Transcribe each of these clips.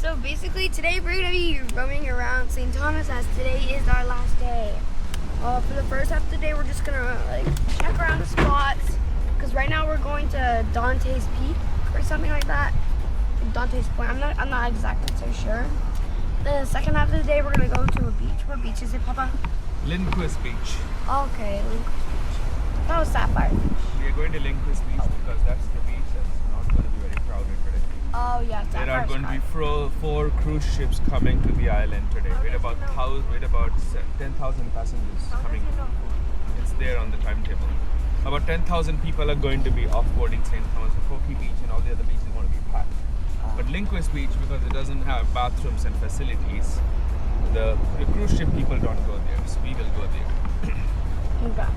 So basically today we're going to be roaming around St. Thomas as today is our last day. For the first half of the day we're just going to like check around the spots because right now we're going to Dante's Peak or something like that. Dante's Point. I'm not exactly so sure. Then the second half of the day we're going to go to a beach. What beach is it, Papa? Lindquist Beach. Okay, Lindquist Beach. That was Sapphire Beach. We are going to Lindquist Beach because that's the beach that's not going to be very crowded today. Oh yeah, There are going to be four cruise ships coming to the island today with about 10,000 passengers coming. It's there on the timetable. About 10,000 people are going to be off-boarding St. Thomas. Foki Beach and all the other beaches are going to be packed. But Lindquist Beach, because it doesn't have bathrooms and facilities, the cruise ship people don't go there, so we will go there. Okay.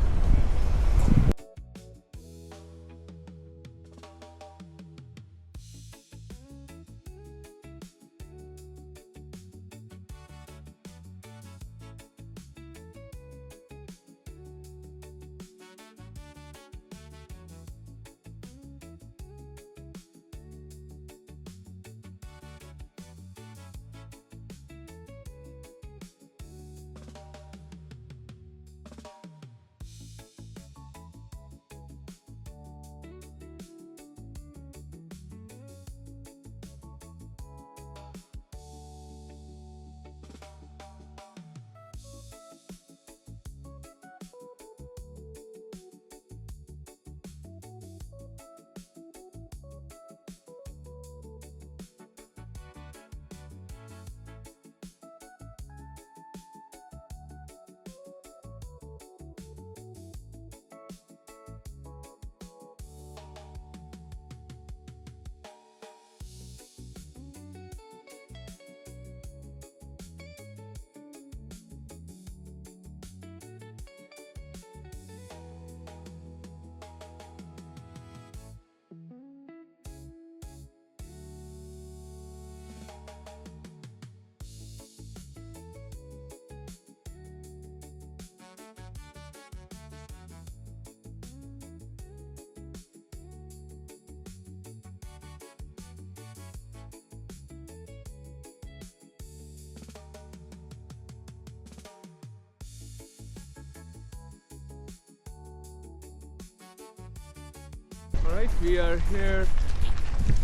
Alright, we are here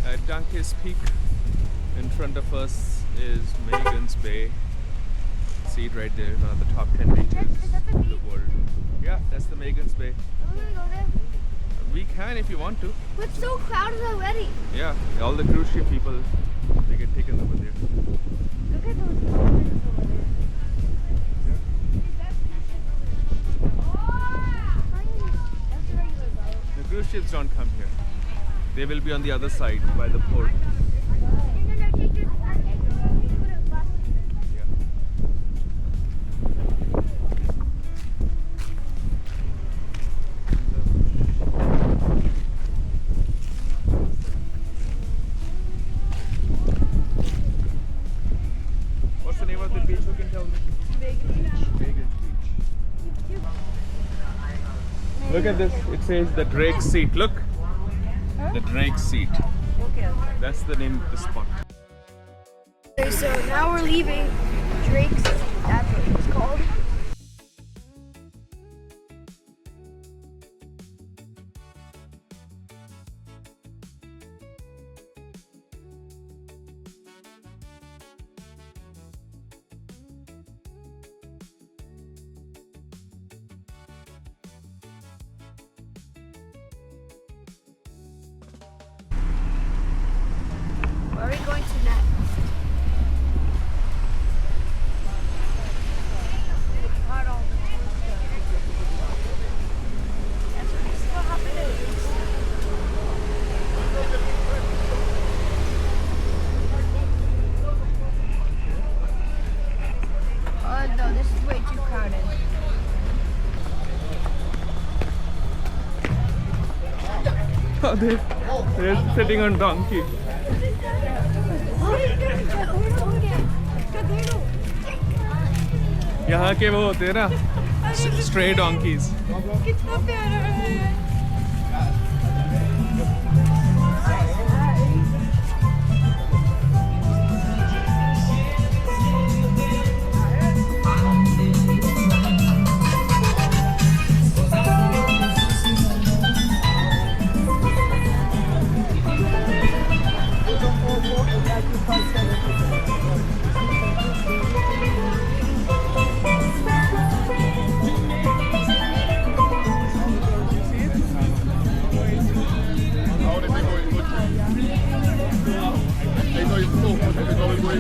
at Dante's Peak. In front of us is Megan's Bay. See it right there, one of the top 10 beaches in the world. Yeah, that's the Megan's Bay. Are we gonna go there? We can if you want to. But it's so crowded already. Yeah, all the cruise ship people, they get taken over there. Look at those buildings over there. The cruise ships don't come here. They will be on the other side by the port. What's the name of the beach? Who can tell me? Megan's Beach. Look at this. It says the Drake's Seat. Look. The Drake's Seat. Okay. That's the name of the spot. Okay, so now we're leaving Drake's Seat. That's what it's called. Where are we going to next? Oh no, this is way too crowded. Oh, they're sitting on donkey. यहाँ के वो होते हैं ना stray donkeys. कितना प्यारा है। This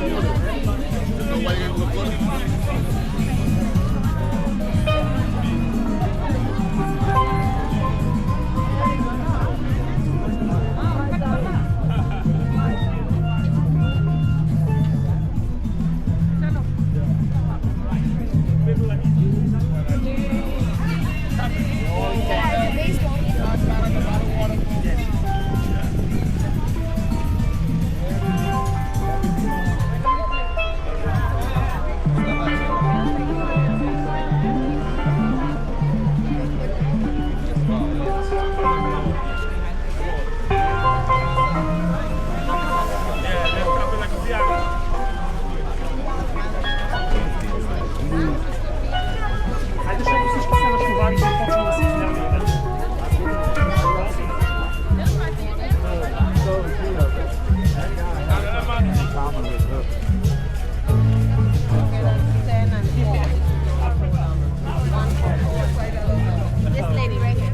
lady right here.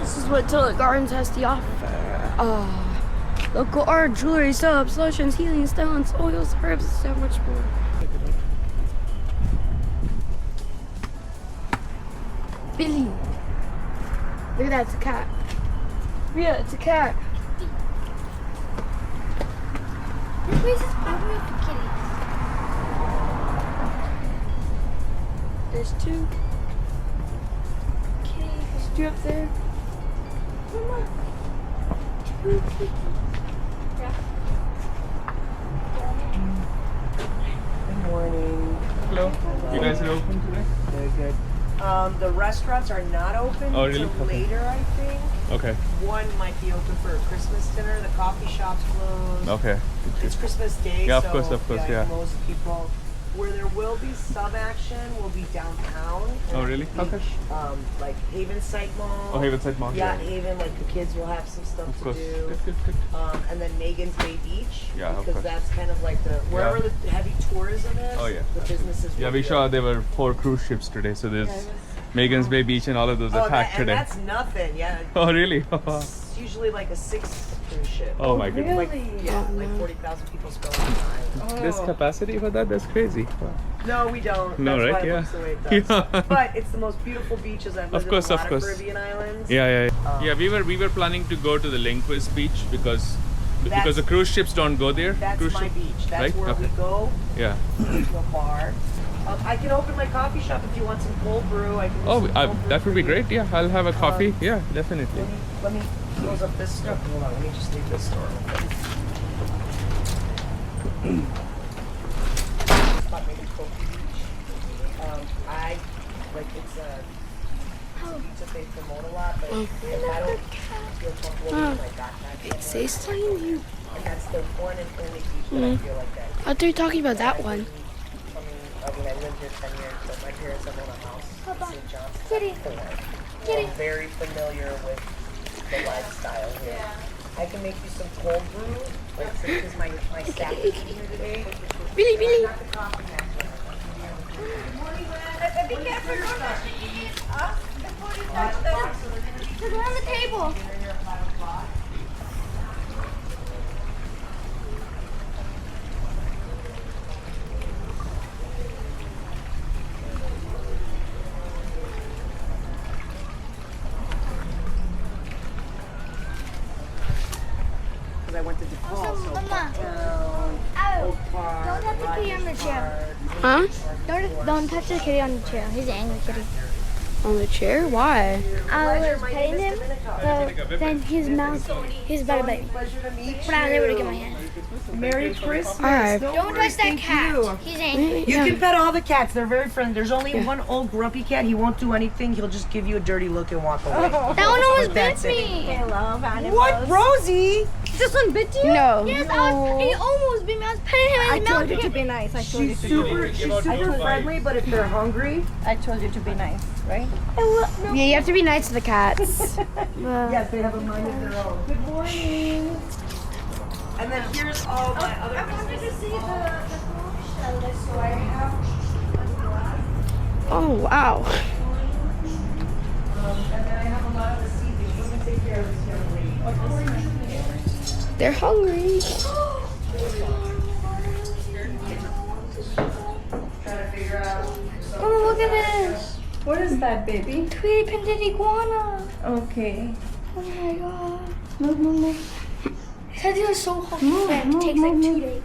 This is what Tillet Gardens has to offer. Local art, jewelry, subs, lotions, healing stones, oils, herbs, and so much more. Billy! Look at that, it's a cat. Yeah, it's a cat. This place is perfect for kitties. There's two. Okay, there's two up there. Mama. Two kitties. Good morning. Hello. You guys are open today? Very good. The restaurants are not open Oh, really? until Okay. later, I think. Okay. One might be open for a Christmas dinner. The coffee shop's closed. Okay. It's Christmas Day, Yeah, of so course, yeah. most people. Where there will be some action will be downtown. Oh, really? Okay. Like Havensight Mall. Oh, Havensight Mall. Yeah, Haven. Like the kids will have some stuff Of to course. do. Good. And then Megan's Bay Beach. Yeah, of because course. that's kind of like the wherever the heavy tourism is. Oh, yeah. The businesses. Yeah, will we be saw open. there were 4 cruise ships today, so there's Megan's Bay Beach and all of those are packed and today. that's nothing. Yeah. Oh, really? It's usually like a 6 cruise ship. Oh my goodness. Like, Really? yeah, Oh, like no. 40,000 people go on time. This capacity for that? That's crazy. Wow. No, we don't. No, That's right? why it Yeah. looks the way it does. Yeah. But it's the most beautiful beaches I've lived Of course, in a of lot course. Caribbean islands. Yeah. Yeah, we were planning to go to the Lindquist beach because the cruise ships don't go there. That's cruise my ship- beach. That's right? where Okay. we go Yeah. to a bar. I can open my coffee shop if you want some cold brew. I can do Oh, some cold brew that would be for you. great. Yeah, I'll have a coffee. Yeah, definitely. Let me close up this stuff. Hold on, let me just leave this door open. Thought maybe Kobe Beach. I like it's a beach that they promote a lot, but if I don't feel comfortable with my backpack, It says tiny. and that's the one and only beach that I feel like that. I thought you were talking about that one. I lived here 10 years, so my parents have owned a house in St. John's. Kitty. I'm very familiar with the lifestyle here. I can make you some cold brew, like because my staff is here today. Billy. Not the coffee master. Be careful, don't touch the keys. Before you touch them. They're on the table. Because I went to DePaul, so Mama. Bucktown, Oh, Oak Park, don't have the kitty on the chair. Huh? Don't touch the kitty on the chair. He's an angry kitty. On the chair? Why? I was petting him, so then his mouth, he's about to bite. Pleasure to meet you. But I was able to get my hand. Merry Christmas. Alright. No Don't worries, touch that thank cat. you. He's angry. You can pet all the cats. They're very friendly. There's only one old grumpy cat. He won't do anything. He'll just give you a dirty look and walk away. That one almost But bit that's it. me. I love animals. What, Rosie? This one bit you? No. Yes, he almost bit me. I was petting him in I his told mouth. you to be nice. I told you She's to super friendly, but if they're hungry, I told you to be nice, right? Yeah, you have to be nice to the cats. yes, they have a mind of their own. Good morning. And then here's all my other Christmas. see the so I have. Oh, wow. And then I have a lot of the seeds. We're gonna take care of this young lady. Of course. They're hungry. Trying to figure out. Oh, look at this. What is that, baby? Tweety pendant iguana. Okay. Oh my god. Move. Says it was so hot. It takes like 2 days.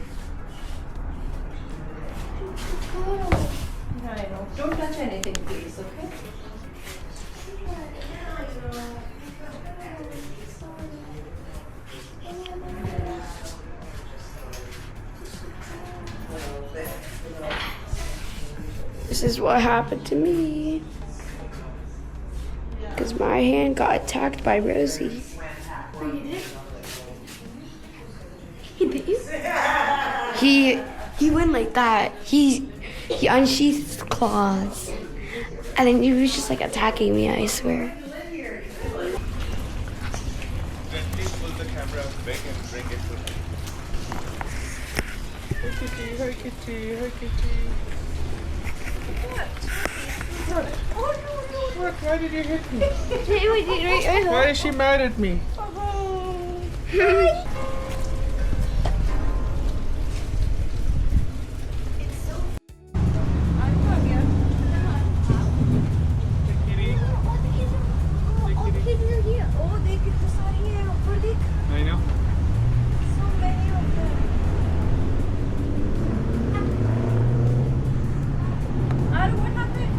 I know. Don't touch anything, please, okay? This is what happened to me. Because my hand got attacked by Rosie. He bit you? He went like that. He unsheathed his claws. And then he was just like attacking me, I swear. Gently pull the camera back and bring it to me. Hi kitty, hi kitty. What? Why did you hit me? Why is she mad at me? Kitty. Oh, they get this out of here. Pretty. I know. So many of them. What happened?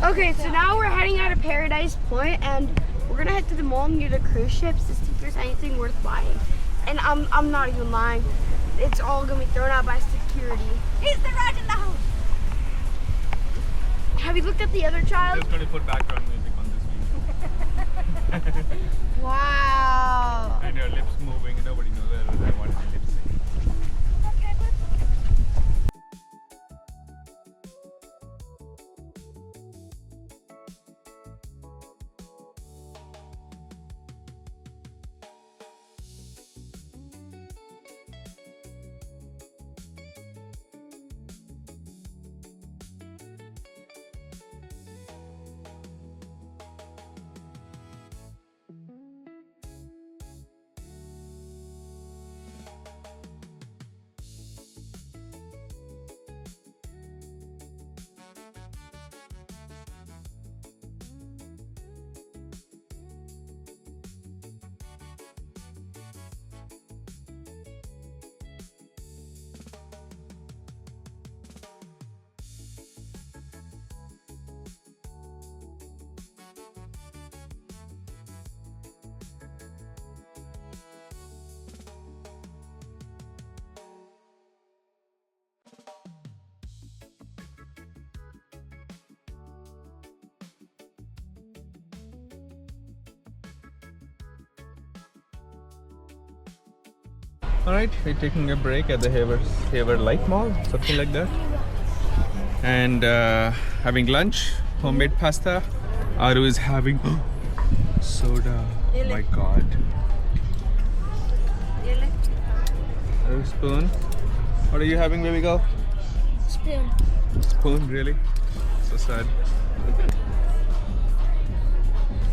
Okay, so now we're heading out of Paradise Point, and we're gonna head to the mall near the cruise ships to see if there's anything worth buying. And I'm not even lying. It's all gonna be thrown out by security. Is the rat in the house? Have you looked at the other child? Just going to put background music on this video. Wow. And your lips moving, nobody knows whether I want to lip sync. Alright, we're taking a break at the Havensight Mall, something like that. And having lunch, homemade pasta. Aru is having soda. Oh my god. Aru, spoon. What are you having, baby girl? Spoon. Spoon, really? So sad.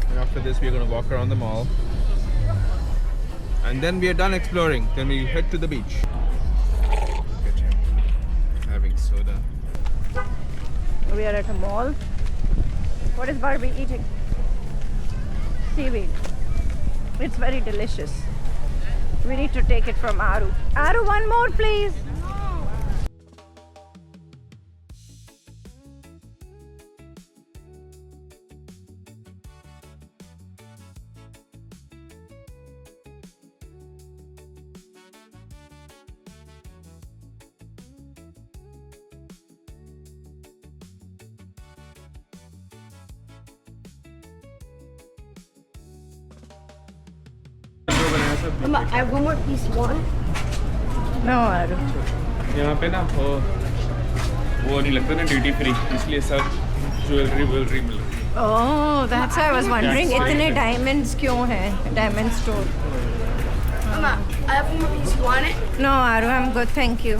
And after this, we're gonna walk around the mall. And then we are done exploring. Then we head to the beach. Look at him having soda. We are at a mall. What is Barbie eating? Seaweed. It's very delicious. We need to take it from Aru. Aru, one more please. Mama, I have one more piece. You want it? No, Aru. यहाँ पे ना वो नहीं लगता ना duty free, इसलिए सब jewellery मिल रही है. Oh, that's why I was wondering. That's इतने right. diamonds क्यों हैं? Diamond store. Mama, I have one more piece. You want it? No, Aru, I'm good. Thank you.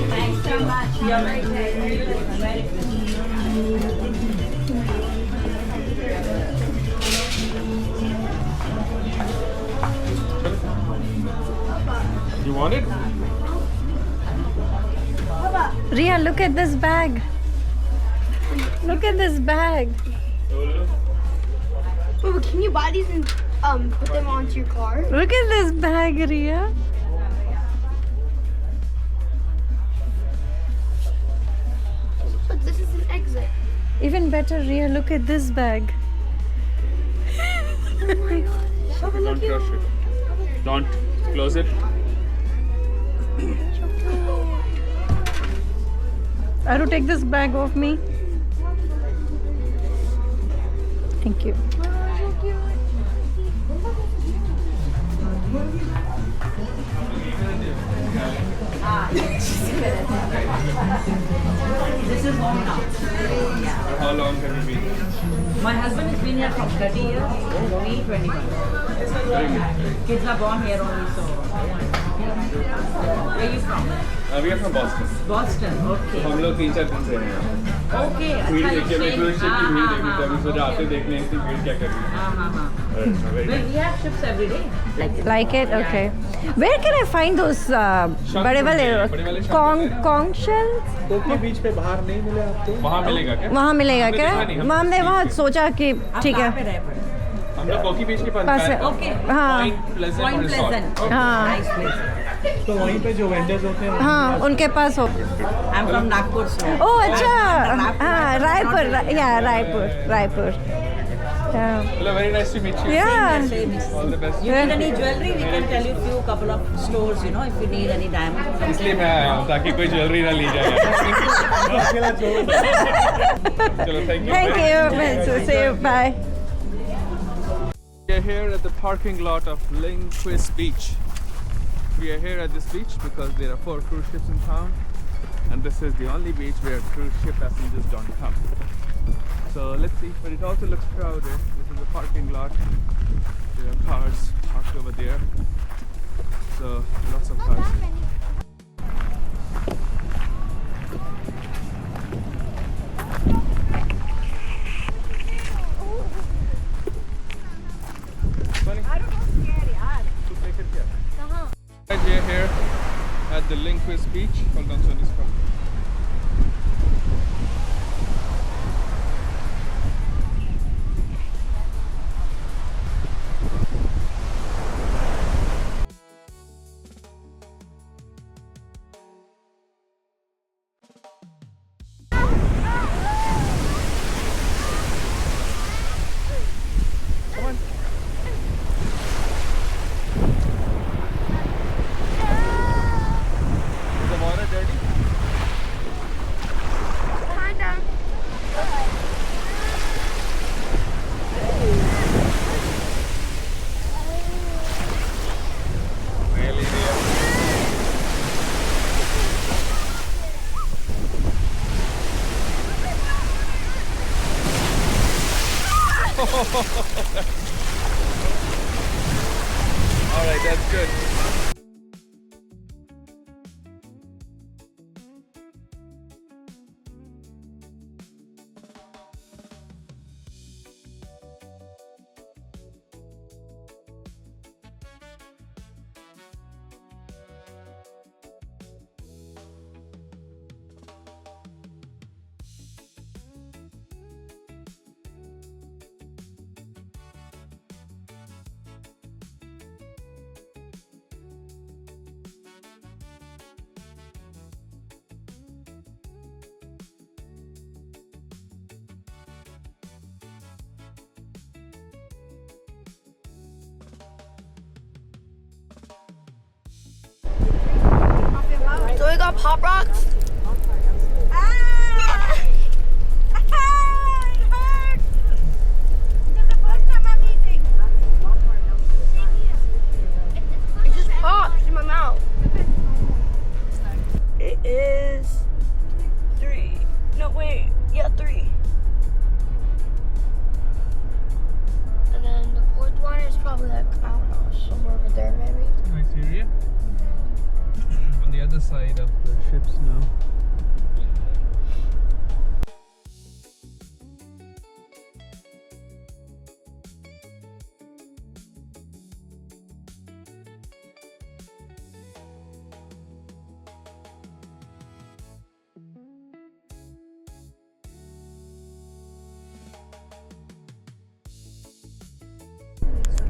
Thanks so much. Have a great day. You want it? Ria, look at this bag. Look at this bag. Mama, can you buy these and put them onto your car? Look at this bag, Ria. Look, this is an exit. Even better, Ria, look at this bag. Oh my god. Don't crush it. Don't close it. Aru, take this bag off me. Thank you. This is home now. How long have you been? My husband has been here for 30 years. Me 21. Kids are born here only, so. Where are you from? We are from Boston. Boston. Okay. हम लोग 3-4 दिन से हैं यहाँ। Okay. भीड़ अच्छा, देखिए, मैं cruise ship की भीड़ देखी तो अभी सोचा आपसे देखने की भीड़ क्या कर रही है। Very Well, nice. we have ships every day. Like it? Okay. Where can I find those बड़े वाले conch shells? कोकी बीच पे बाहर नहीं मिले आपको? वहाँ मिलेगा क्या? वहाँ मिलेगा हमने क्या? देखा नहीं, हम हमने वहाँ बीच पे। सोचा कि ठीक है। आप कहाँ पे रहे पर? हम लोग कोकी बीच के पास पास है। Okay. हाँ Point Pleasant Point Resort। Pleasant. Okay. हाँ। Nice place. तो वहीं पे जो वेंडर्स होते हैं हाँ उनके पास हो। I'm from Nagpur, so. ओह अच्छा हाँ रायपुर या Raipur Yeah. Hello, very nice to meet you. Yeah. All the best. You need any jewelry? We can tell you few couple of stores, you know, if you need any diamonds. इसलिए मैं आया हूँ ताकि कोई jewellery ना ली जाए। चलो, thank you. Thank you. See you. Bye. We are here at the parking lot of Lindquist Beach. We are here at this beach because there are 4 cruise ships in town, and this is the only beach where cruise ship passengers don't come. So let's see, but it also looks crowded. This is a parking lot. There are cars parked over there. So lots of cars. Funny. Right, we are here at the Lindquist Beach. Hold on, Sonny's coming. Come on. Is the water dirty? Kinda. Really, dear? All right, that's good. So we got Pop Rocks. It just popped in my mouth. It is 3. No, wait. Yeah, 3. And then the 4th one is probably like, I don't know, somewhere over there maybe. Nice area. On the other side of the ships now.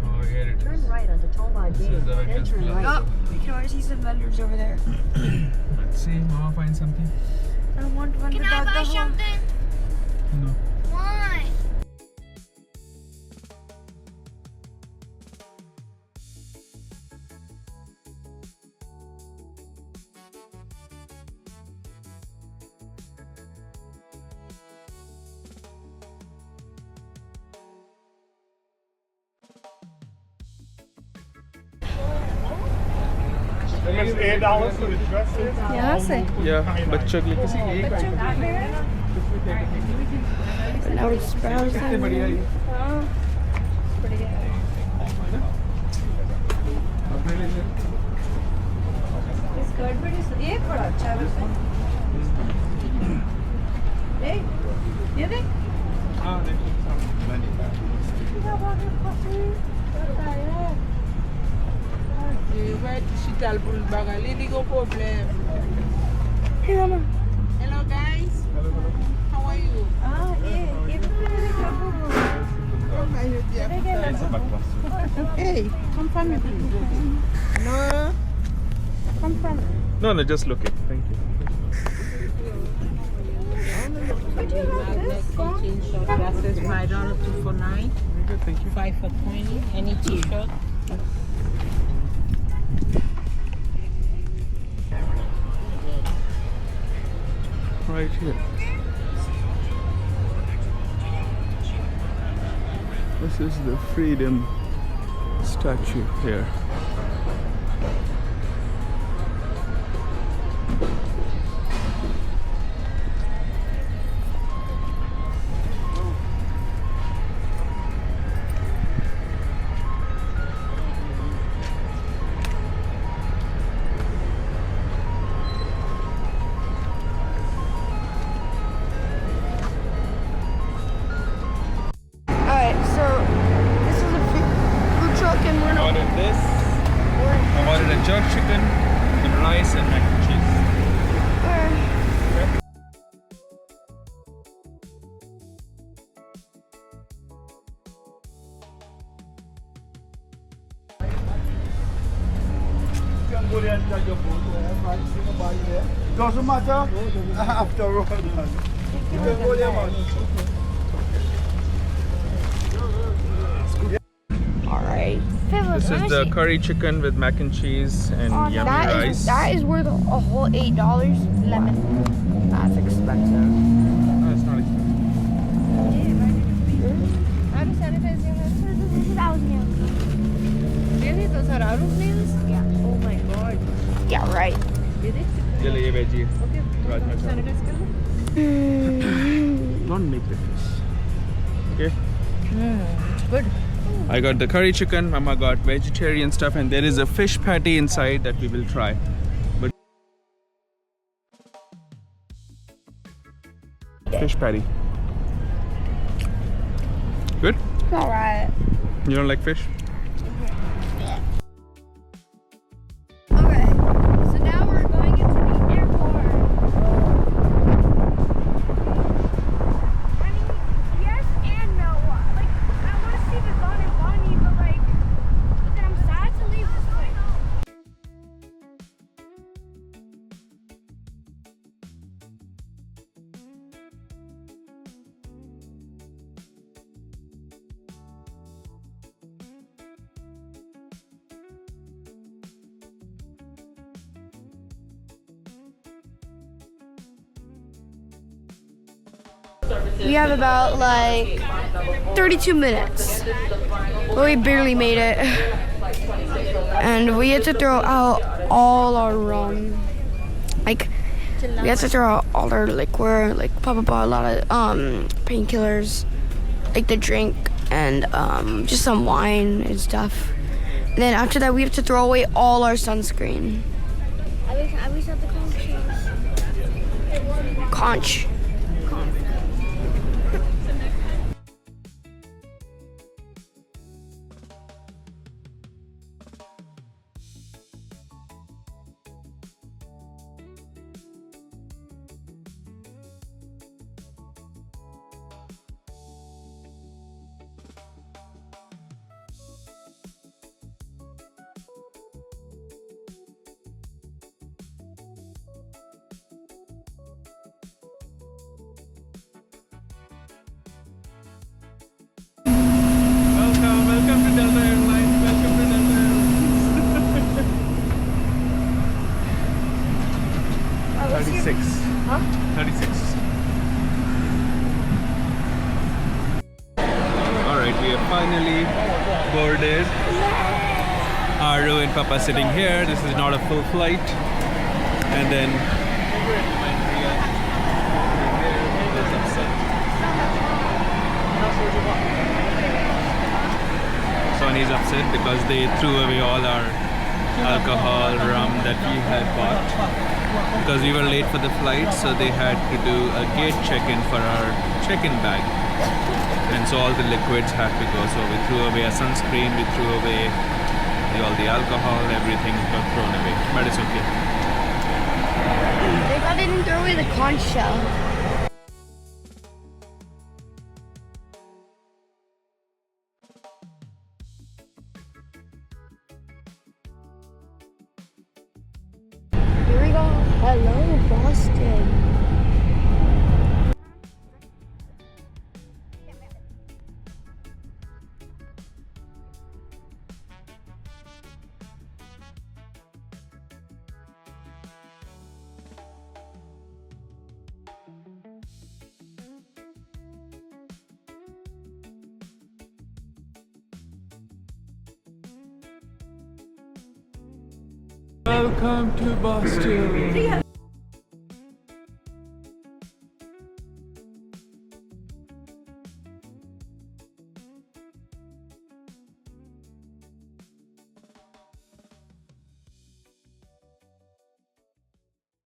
Oh, here it is. Turn right onto Tomba This is the Vegas Plaza. Oh, you can already see some vendors over there. Let's see, Mama find something. I want one Can I without buy the hole. something? No. Why? it's $8 for the dresses. यहाँ से Yeah, बच्चों के लिए किसी एक But now it's browsing. बढ़िया ये हाँ बढ़िया है अपने लिए स्कर्ट बड़ी ये बड़ा अच्छा है वैसे ये देख हाँ देखिए Hey, Mama. Hello guys. How are you? ये तो मेरे Hey, come from me. No. Come from me. No, just look it. Thank you. Glasses $5, 2 for $9, Thank you. 5 for 20. Any t-shirt. Right here. This is the freedom statue here. Alright, so this is a food truck and we're I not. ordered this. I ordered a jerk chicken and rice and mac and cheese. Doesn't matter after all. Alright. This is the curry chicken with mac and cheese and yummy rice. That is worth a whole $8. Lemon. That's expensive. No, it's not expensive. How to sanitize your hands? This is out here. Really? Those are out of nails? Yeah. Oh my god. Yeah, right. Really? ये ले ये veggie. Okay. Rajma chawal. Sanitize कर लो. Don't make the fish. Okay. Good. I got the curry chicken. Mama got vegetarian stuff, and there is a fish patty inside that we will try. But fish patty. Good. Alright. You don't like fish? Okay. So now we're going into the airport. I mean, yes and no. Like, I want to see the Don and Bonnie, but then I'm sad to leave this place. We have about like 32 minutes. But we barely made it. And we had to throw out all our like we had to throw out all our liquor, like Papa bought a lot of painkillers, like the drink and just some wine and stuff. And then after that we have to throw away all our sunscreen. I wish I had the conch. Welcome to Delta Airlines. Welcome to Delta Airlines. 36. Huh? 36. Alright, we have finally boarded. Aru and Papa sitting here. This is not a full flight. And then Sonny's upset because they threw away all our alcohol, rum that we had bought. Because we were late for the flight, so they had to do a gate check-in for our check-in bag. And so all the liquids had to go. So we threw away a sunscreen, we threw away all the alcohol, everything got thrown away. But it's okay. They thought they didn't throw away the conch shell. Here we go. Hello, Boston. Welcome to Boston.